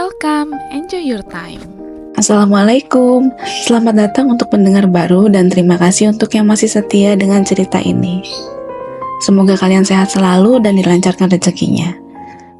Welcome, enjoy your time. Assalamualaikum, selamat datang untuk pendengar baru dan terima kasih untuk yang masih setia dengan cerita ini. Semoga kalian sehat selalu dan dilancarkan rezekinya.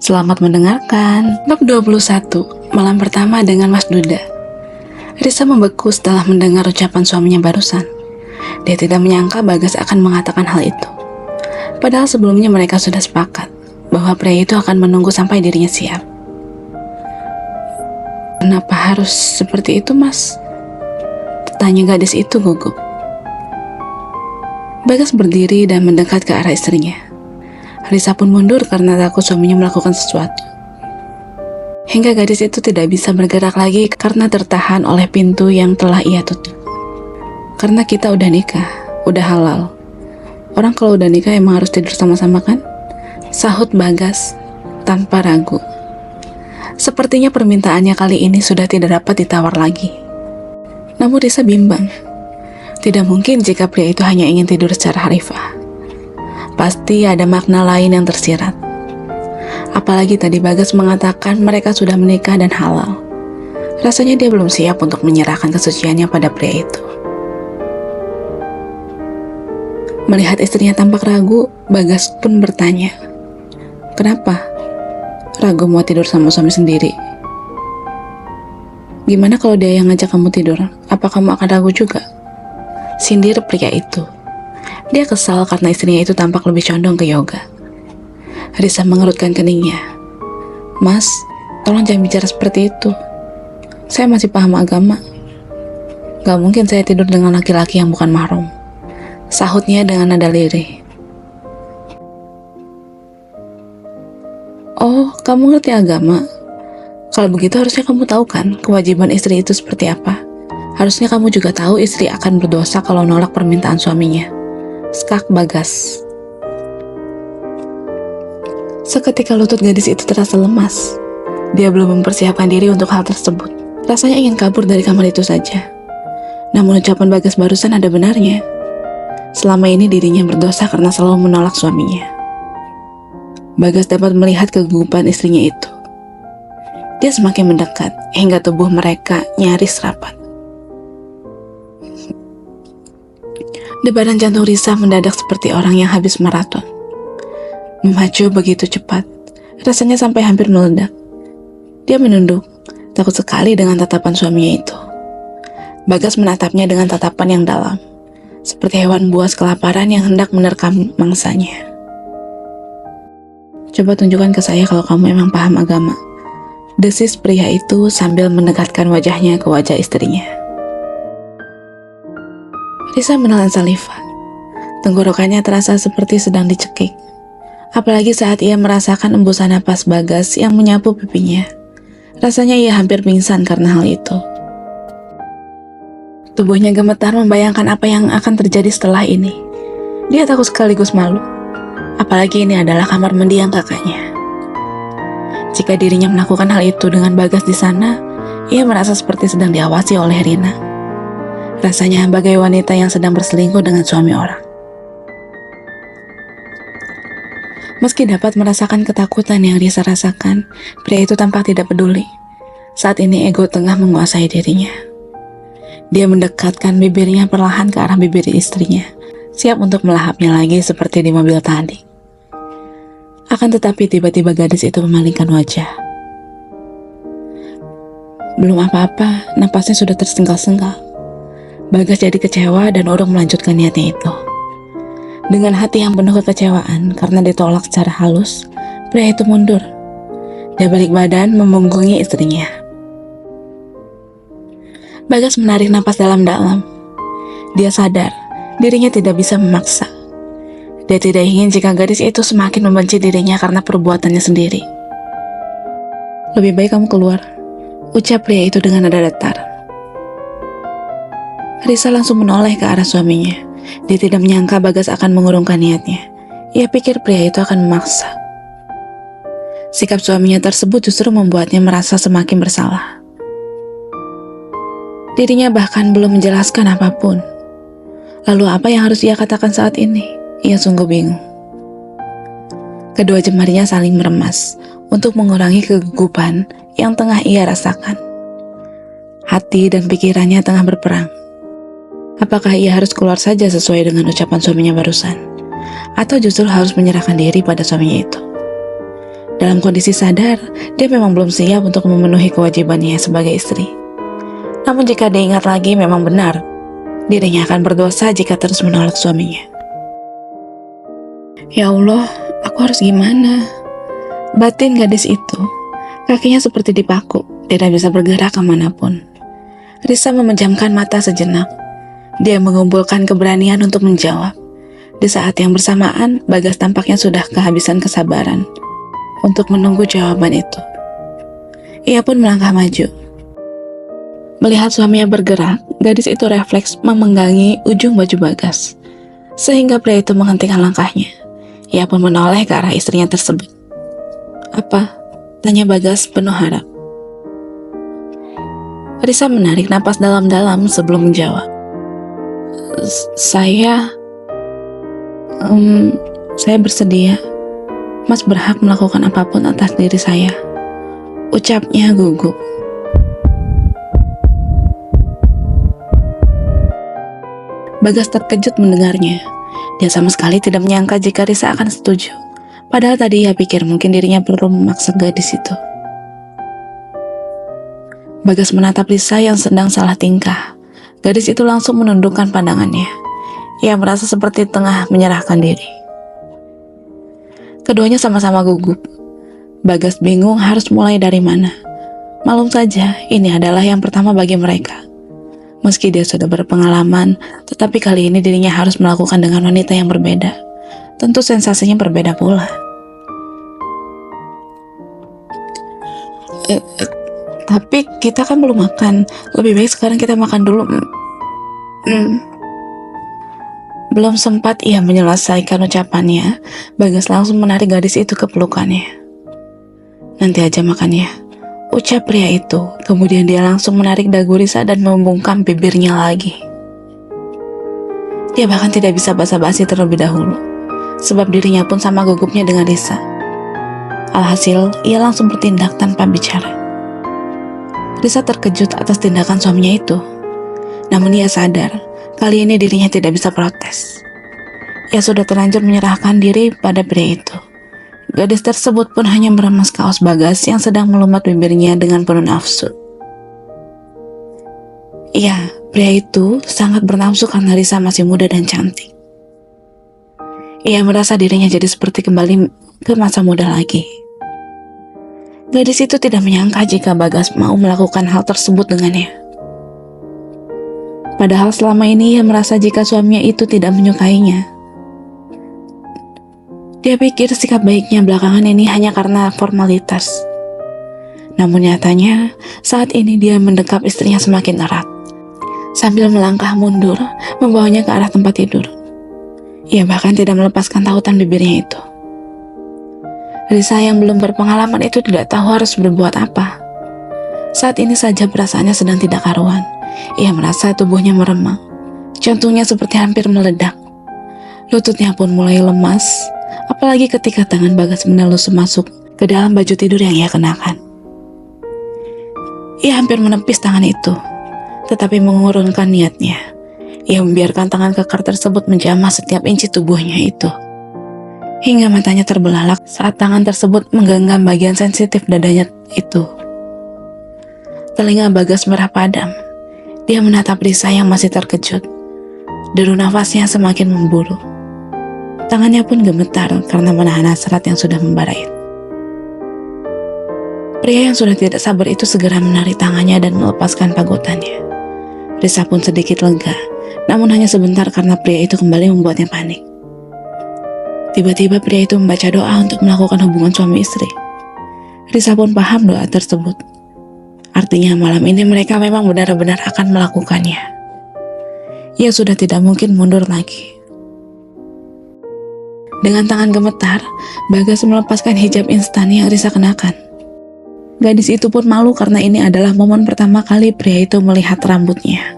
Selamat mendengarkan. Bab 21, malam pertama dengan Mas Duda. Risa membeku setelah mendengar ucapan suaminya barusan. Dia tidak menyangka Bagas akan mengatakan hal itu. Padahal sebelumnya mereka sudah sepakat bahwa pria itu akan menunggu sampai dirinya siap. Kenapa harus seperti itu, Mas? Tanya gadis itu gugup. Bagas berdiri dan mendekat ke arah istrinya. Risa pun mundur karena takut suaminya melakukan sesuatu. Hingga gadis itu tidak bisa bergerak lagi karena tertahan oleh pintu yang telah ia tutup. Karena kita udah nikah, udah halal. Orang kalau udah nikah emang harus tidur sama-sama kan? Sahut Bagas tanpa ragu. Sepertinya permintaannya kali ini sudah tidak dapat ditawar lagi. Namun Risa bimbang. Tidak mungkin jika pria itu hanya ingin tidur secara harifah. Pasti ada makna lain yang tersirat. Apalagi tadi Bagas mengatakan mereka sudah menikah dan halal. Rasanya dia belum siap untuk menyerahkan kesuciannya pada pria itu. Melihat istrinya tampak ragu, Bagas pun bertanya, "Kenapa? Ragu mau tidur sama suami sendiri? Gimana kalau dia yang ngajak kamu tidur? Apa kamu akan ragu juga?" Sindir pria itu. Dia kesal karena istrinya itu tampak lebih condong ke yoga. Risa mengerutkan keningnya. "Mas, tolong jangan bicara seperti itu. Saya masih paham agama. Gak mungkin saya tidur dengan laki-laki yang bukan mahram," sahutnya dengan nada lirih. "Oh, kamu ngerti agama? Kalau begitu harusnya kamu tahu kan kewajiban istri itu seperti apa. Harusnya kamu juga tahu istri akan berdosa kalau nolak permintaan suaminya," skak Bagas. Seketika lutut gadis itu terasa lemas. Dia belum mempersiapkan diri untuk hal tersebut. Rasanya ingin kabur dari kamar itu saja. Namun ucapan Bagas barusan ada benarnya. Selama ini dirinya berdosa karena selalu menolak suaminya. Bagas dapat melihat kegugupan istrinya itu. Dia semakin mendekat hingga tubuh mereka nyaris rapat. Debaran jantung Risa mendadak seperti orang yang habis maraton. Memacu begitu cepat, rasanya sampai hampir meledak. Dia menunduk, takut sekali dengan tatapan suaminya itu. Bagas menatapnya dengan tatapan yang dalam, seperti hewan buas kelaparan yang hendak menerkam mangsanya. "Coba tunjukkan ke saya kalau kamu emang paham agama," desis pria itu sambil mendekatkan wajahnya ke wajah istrinya. Risa menelan saliva. Tenggorokannya terasa seperti sedang dicekik. Apalagi saat ia merasakan embusan napas Bagas yang menyapu pipinya. Rasanya ia hampir pingsan karena hal itu. Tubuhnya gemetar membayangkan apa yang akan terjadi setelah ini. Dia takut sekaligus malu. Apalagi ini adalah kamar mendiang kakaknya. Jika dirinya melakukan hal itu dengan Bagas di sana, ia merasa seperti sedang diawasi oleh Rina. Rasanya bagai wanita yang sedang berselingkuh dengan suami orang. Meski dapat merasakan ketakutan yang Risa rasakan, pria itu tampak tidak peduli. Saat ini ego tengah menguasai dirinya. Dia mendekatkan bibirnya perlahan ke arah bibir istrinya, siap untuk melahapnya lagi seperti di mobil tadi. Akan tetapi tiba-tiba gadis itu memalingkan wajah. Belum apa-apa, napasnya sudah tersenggal-senggal. Bagas jadi kecewa dan urung melanjutkan niatnya itu. Dengan hati yang penuh kekecewaan karena ditolak secara halus, pria itu mundur. Dia balik badan memunggungi istrinya. Bagas menarik napas dalam-dalam. Dia sadar dirinya tidak bisa memaksa. Dia tidak ingin jika gadis itu semakin membenci dirinya karena perbuatannya sendiri. "Lebih baik kamu keluar," ucap pria itu dengan nada datar. Risa langsung menoleh ke arah suaminya. Dia tidak menyangka Bagas akan mengurungkan niatnya. Ia pikir pria itu akan memaksa. Sikap suaminya tersebut justru membuatnya merasa semakin bersalah. Dirinya bahkan belum menjelaskan apapun. Lalu apa yang harus ia katakan saat ini? Ia sungguh bingung. Kedua jemarinya saling meremas. untuk mengurangi kegugupan yang tengah ia rasakan. Hati dan pikirannya tengah berperang. Apakah ia harus keluar saja sesuai dengan ucapan suaminya barusan? Atau justru harus menyerahkan diri pada suaminya itu? Dalam kondisi sadar, dia memang belum siap untuk memenuhi kewajibannya sebagai istri. Namun jika diingat lagi, memang benar, dirinya akan berdosa jika terus menolak suaminya. Ya Allah, aku harus gimana? Batin gadis itu, kakinya seperti dipaku, tidak bisa bergerak kemanapun. Risa memejamkan mata sejenak. Dia mengumpulkan keberanian untuk menjawab. Di saat yang bersamaan, Bagas tampaknya sudah kehabisan kesabaran untuk menunggu jawaban itu. Ia pun melangkah maju. Melihat suaminya bergerak, gadis itu refleks memenggangi ujung baju Bagas, sehingga pria itu menghentikan langkahnya. Ia pun menoleh ke arah istrinya tersebut. "Apa?" tanya Bagas penuh harap. Risa menarik napas dalam-dalam sebelum menjawab. Saya bersedia. Mas berhak melakukan apapun atas diri saya," ucapnya gugup. Bagas terkejut mendengarnya. Dia sama sekali tidak menyangka jika Risa akan setuju. Padahal tadi ia pikir mungkin dirinya perlu memaksa gadis itu. Bagas menatap Risa yang sedang salah tingkah. Gadis itu langsung menundukkan pandangannya. Ia merasa seperti tengah menyerahkan diri. Keduanya sama-sama gugup. Bagas bingung harus mulai dari mana. Malum saja, ini adalah yang pertama bagi mereka. Meski dia sudah berpengalaman, tetapi kali ini dirinya harus melakukan dengan wanita yang berbeda. Tentu sensasinya berbeda pula. Tapi kita kan belum makan. Lebih baik sekarang kita makan dulu. Belum sempat ia menyelesaikan ucapannya, Bagas langsung menarik gadis itu ke pelukannya. "Nanti aja makannya," ucap pria itu. Kemudian dia langsung menarik dagu Risa dan membungkam bibirnya lagi. Dia bahkan tidak bisa basa-basi terlebih dahulu, sebab dirinya pun sama gugupnya dengan Risa. Alhasil, ia langsung bertindak tanpa bicara. Risa terkejut atas tindakan suaminya itu. Namun ia sadar, kali ini dirinya tidak bisa protes. Ia sudah terlanjur menyerahkan diri pada pria itu. Gadis tersebut pun hanya meremas kaos Bagas yang sedang melumat bibirnya dengan penuh nafsu. Iya, pria itu sangat bernafsu karena Risa masih muda dan cantik. Ia merasa dirinya jadi seperti kembali ke masa muda lagi. Gadis itu tidak menyangka jika Bagas mau melakukan hal tersebut dengannya. Padahal selama ini ia merasa jika suaminya itu tidak menyukainya. Dia pikir sikap baiknya belakangan ini hanya karena formalitas. Namun nyatanya, saat ini dia mendekap istrinya semakin erat. Sambil melangkah mundur, membawanya ke arah tempat tidur. Ia bahkan tidak melepaskan tautan bibirnya itu. Risa yang belum berpengalaman itu tidak tahu harus berbuat apa. Saat ini saja perasaannya sedang tidak karuan. Ia merasa tubuhnya meremang. Jantungnya seperti hampir meledak. Lututnya pun mulai lemas, apalagi ketika tangan Bagas menelus masuk ke dalam baju tidur yang ia kenakan. Ia hampir menepis tangan itu, tetapi mengurungkan niatnya. Ia membiarkan tangan kekar tersebut menjamah setiap inci tubuhnya itu. Hingga matanya terbelalak saat tangan tersebut menggenggam bagian sensitif dadanya itu. Telinga Bagas merah padam. Dia menatap Risa yang masih terkejut. Deru nafasnya semakin memburu. Tangannya pun gemetar karena menahan hasrat yang sudah membara itu. Pria yang sudah tidak sabar itu segera menarik tangannya dan melepaskan pagotannya. Risa pun sedikit lega, namun hanya sebentar karena pria itu kembali membuatnya panik. Tiba-tiba pria itu membaca doa untuk melakukan hubungan suami istri. Risa pun paham doa tersebut. Artinya malam ini mereka memang benar-benar akan melakukannya. Ia sudah tidak mungkin mundur lagi. Dengan tangan gemetar, Bagas melepaskan hijab instan yang Risa kenakan. Gadis itu pun malu karena ini adalah momen pertama kali pria itu melihat rambutnya.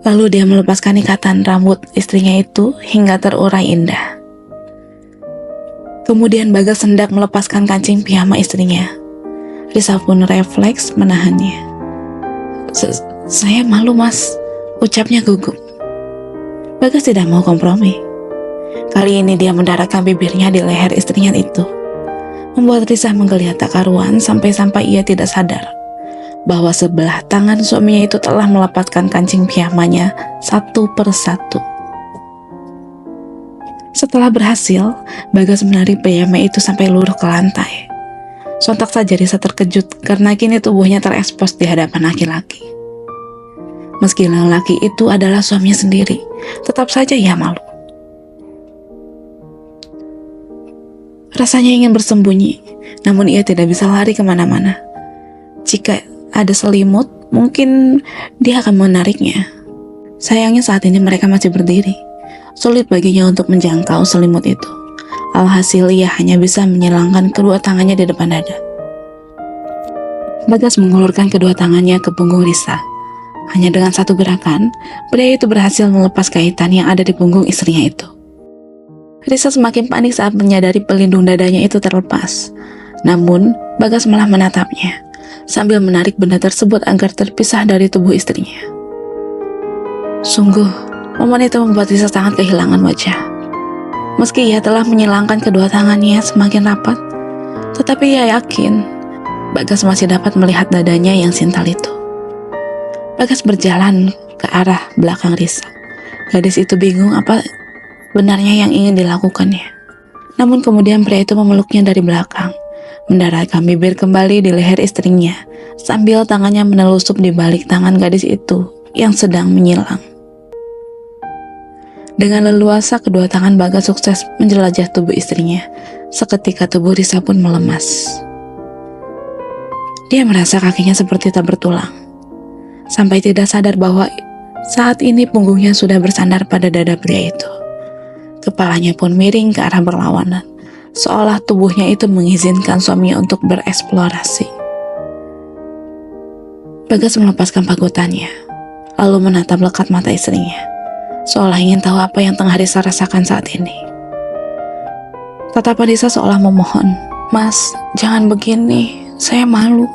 Lalu dia melepaskan ikatan rambut istrinya itu hingga terurai indah. Kemudian Bagas hendak melepaskan kancing piyama istrinya. Risa pun refleks menahannya. Saya malu mas, ucapnya gugup. Bagas tidak mau kompromi. Kali ini dia mendaratkan bibirnya di leher istrinya itu, membuat Risa menggeliat tak karuan sampai-sampai ia tidak sadar bahwa sebelah tangan suaminya itu telah melepaskan kancing piyamanya satu persatu. Setelah berhasil, Bagas menarik piyama itu sampai luruh ke lantai. Sontak saja Risa terkejut karena kini tubuhnya terekspos di hadapan laki-laki. Meski lelaki itu adalah suaminya sendiri, tetap saja ia malu. Rasanya ingin bersembunyi, namun ia tidak bisa lari kemana-mana. Jika ada selimut, mungkin dia akan menariknya. Sayangnya saat ini mereka masih berdiri. Sulit baginya untuk menjangkau selimut itu. Alhasil ia hanya bisa menyilangkan kedua tangannya di depan dada. Bagas mengulurkan kedua tangannya ke punggung Risa. Hanya dengan satu gerakan, pria itu berhasil melepas kaitan yang ada di punggung istrinya itu. Risa semakin panik saat menyadari pelindung dadanya itu terlepas. Namun, Bagas malah menatapnya, sambil menarik benda tersebut agar terpisah dari tubuh istrinya. Sungguh, momen itu membuat Risa sangat kehilangan wajah. Meski ia telah menyilangkan kedua tangannya semakin rapat, tetapi ia yakin Bagas masih dapat melihat dadanya yang sintal itu. Bagas berjalan ke arah belakang Risa. Gadis itu bingung apa benarnya yang ingin dilakukannya. Namun kemudian pria itu memeluknya dari belakang, mendaratkan bibir kembali di leher istrinya, sambil tangannya menelusup di balik tangan gadis itu yang sedang menyilang. Dengan leluasa kedua tangan Bagas sukses menjelajah tubuh istrinya. Seketika tubuh Risa pun melemas. Dia merasa kakinya seperti tak bertulang, sampai tidak sadar bahwa saat ini punggungnya sudah bersandar pada dada pria itu. Kepalanya pun miring ke arah berlawanan, seolah tubuhnya itu mengizinkan suaminya untuk bereksplorasi. Bagas melepaskan pagutannya, lalu menatap lekat mata istrinya, seolah ingin tahu apa yang tengah Risa rasakan saat ini. Tatapan Risa seolah memohon, "Mas, jangan begini, saya malu."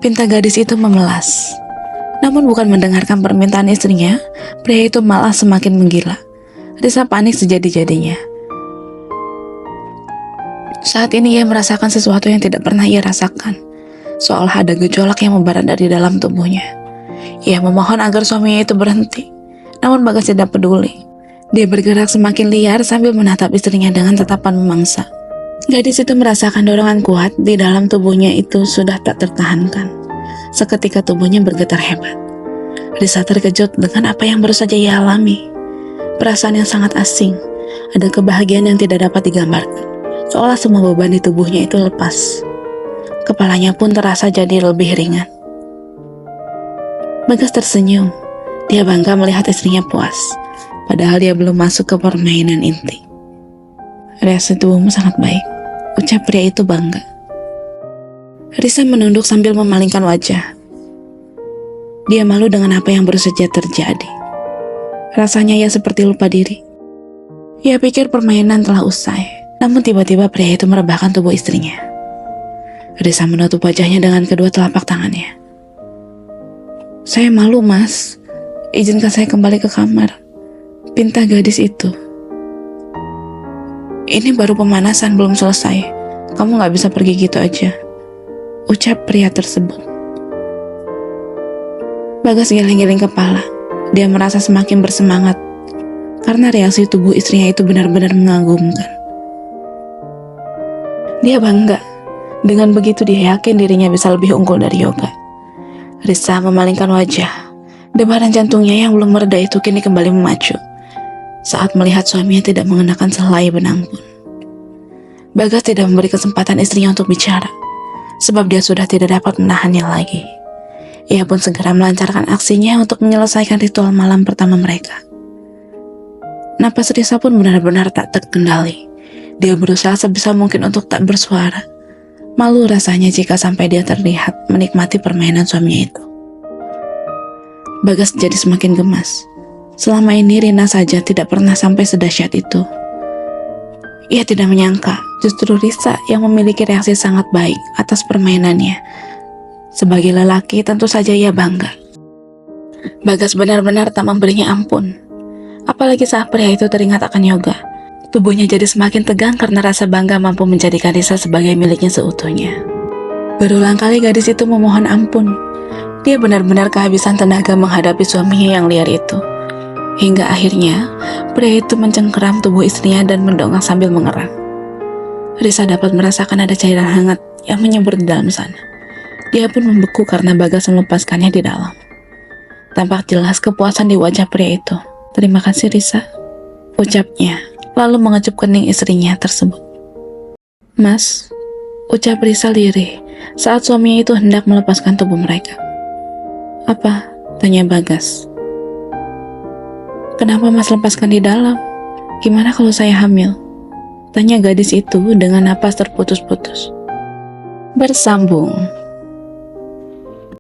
Pinta gadis itu memelas. Namun bukan mendengarkan permintaan istrinya, pria itu malah semakin menggila. Risa panik sejadi-jadinya. Saat ini ia merasakan sesuatu yang tidak pernah ia rasakan, seolah ada gejolak yang membarat dari dalam tubuhnya. Ia memohon agar suaminya itu berhenti, namun Bagas tidak peduli. Dia bergerak semakin liar sambil menatap istrinya dengan tatapan memangsa. Gadis itu merasakan dorongan kuat di dalam tubuhnya itu sudah tak tertahankan. Seketika tubuhnya bergetar hebat. Risa terkejut dengan apa yang baru saja ia alami. Perasaan yang sangat asing, ada kebahagiaan yang tidak dapat digambarkan, seolah semua beban di tubuhnya itu lepas. Kepalanya pun terasa jadi lebih ringan. Bagas tersenyum. Dia bangga melihat istrinya puas, padahal dia belum masuk ke permainan inti. "Reaksi tubuhmu sangat baik," ucap pria itu bangga. Risa menunduk sambil memalingkan wajah. Dia malu dengan apa yang baru saja terjadi. Rasanya ia seperti lupa diri. Ia pikir permainan telah usai, namun tiba-tiba pria itu merebahkan tubuh istrinya. Risa menutup wajahnya dengan kedua telapak tangannya. "Saya malu, Mas. Izinkan saya kembali ke kamar," pinta gadis itu. "Ini baru pemanasan, belum selesai. Kamu gak bisa pergi gitu aja," ucap pria tersebut. Bagas geleng-geleng kepala. Dia merasa semakin bersemangat karena reaksi tubuh istrinya itu benar-benar mengagumkan. Dia bangga. Dengan begitu dia yakin dirinya bisa lebih unggul dari Yoga. Risa memalingkan wajah. Debaran jantungnya yang belum mereda itu kini kembali memacu saat melihat suaminya tidak mengenakan sehelai benang pun. Bagas tidak memberi kesempatan istrinya untuk bicara, sebab dia sudah tidak dapat menahannya lagi. Ia pun segera melancarkan aksinya untuk menyelesaikan ritual malam pertama mereka. Napas Risa pun benar-benar tak terkendali. Dia berusaha sebisa mungkin untuk tak bersuara. Malu rasanya jika sampai dia terlihat menikmati permainan suaminya itu. Bagas jadi semakin gemas. Selama ini Rina saja tidak pernah sampai sedahsyat itu. Ia tidak menyangka justru Risa yang memiliki reaksi sangat baik atas permainannya. Sebagai lelaki tentu saja ia bangga. Bagas benar-benar tak memberinya ampun. Apalagi saat pria itu teringat akan Yoga. Tubuhnya jadi semakin tegang karena rasa bangga mampu menjadikan Risa sebagai miliknya seutuhnya. Berulang kali gadis itu memohon ampun. Dia benar-benar kehabisan tenaga menghadapi suaminya yang liar itu. Hingga akhirnya, pria itu mencengkeram tubuh istrinya dan mendongak sambil mengerang. Risa dapat merasakan ada cairan hangat yang menyembur di dalam sana. Dia pun membeku karena Bagas melepaskannya di dalam. Tampak jelas kepuasan di wajah pria itu. "Terima kasih Risa," ucapnya, lalu mengecup kening istrinya tersebut. "Mas," ucap Risa lirih saat suaminya itu hendak melepaskan tubuh mereka. "Apa?" tanya Bagas. "Kenapa Mas lepaskan di dalam? Gimana kalau saya hamil?" tanya gadis itu dengan napas terputus-putus. Bersambung.